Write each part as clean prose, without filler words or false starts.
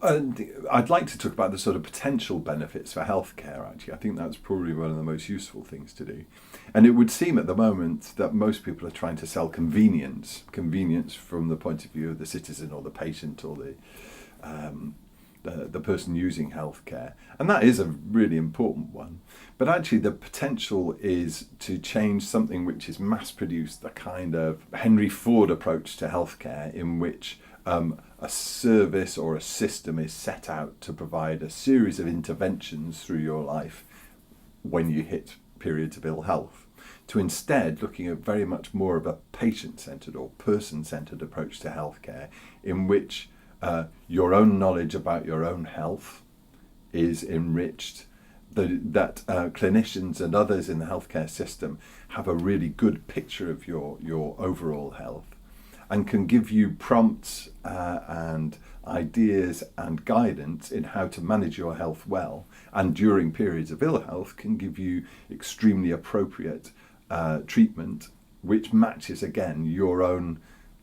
And I'd like to talk about the sort of potential benefits for healthcare, actually. I think that's probably one of the most useful things to do. And it would seem at the moment that most people are trying to sell convenience from the point of view of the citizen or the patient or the person using healthcare. And that is a really important one. But actually the potential is to change something which is mass-produced, the kind of Henry Ford approach to healthcare, in which a service or a system is set out to provide a series of interventions through your life when you hit periods of ill health, to instead looking at very much more of a patient-centred or person-centred approach to healthcare, in which your own knowledge about your own health is enriched, that clinicians and others in the healthcare system have a really good picture of your overall health, and can give you prompts and ideas and guidance in how to manage your health well, and during periods of ill health can give you extremely appropriate treatment which matches again your own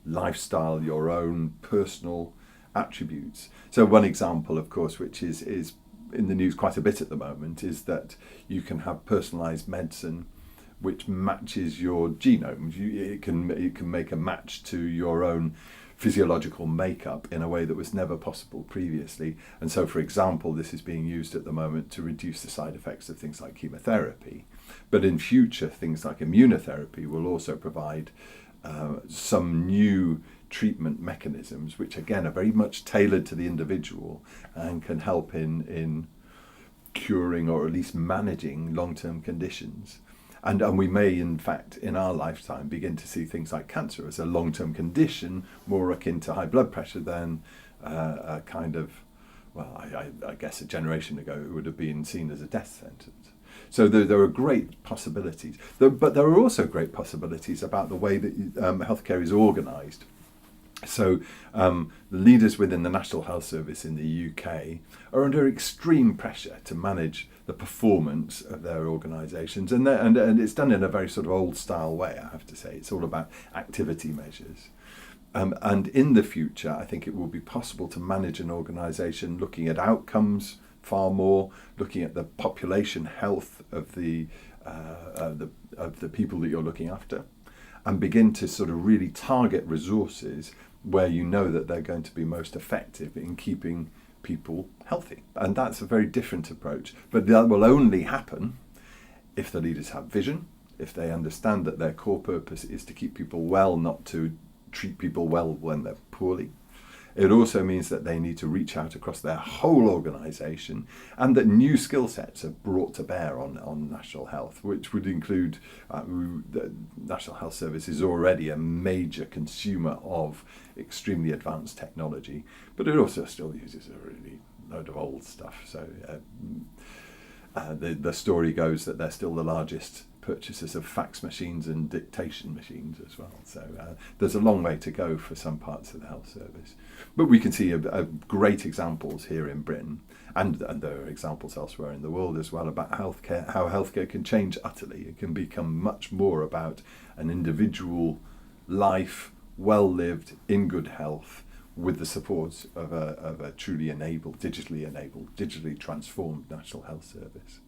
lifestyle, your own personal attributes. So one example, of course, which is in the news quite a bit at the moment, is that you can have personalised medicine which matches your genome. It can make a match to your own physiological makeup in a way that was never possible previously. And so, for example, this is being used at the moment to reduce the side effects of things like chemotherapy. But in future, things like immunotherapy will also provide some new treatment mechanisms, which again are very much tailored to the individual and can help in curing or at least managing long-term conditions. And we may, in fact, in our lifetime, begin to see things like cancer as a long-term condition, more akin to high blood pressure than a kind of, well, I guess a generation ago it would have been seen as a death sentence. So there are great possibilities. But there are also great possibilities about the way that healthcare is organised. So the leaders within the National Health Service in the UK are under extreme pressure to manage the performance of their organisations, and it's done in a very sort of old style way, I have to say. It's all about activity measures. And in the future, I think it will be possible to manage an organisation looking at outcomes far more, looking at the population health of the people that you're looking after, and begin to sort of really target resources where you know that they're going to be most effective in keeping people healthy. And that's a very different approach. But that will only happen if the leaders have vision, if they understand that their core purpose is to keep people well, not to treat people well when they're poorly. It also means that they need to reach out across their whole organisation, and that new skill sets are brought to bear on national health, which would include the National Health Service is already a major consumer of extremely advanced technology, but it also still uses a really load of old stuff. So the story goes that they're still the largest purchases of fax machines and dictation machines as well. So there's a long way to go for some parts of the health service. But we can see great examples here in Britain, and there are examples elsewhere in the world as well, about how healthcare can change utterly. It can become much more about an individual life, well lived, in good health, with the support of a truly digitally transformed National Health Service.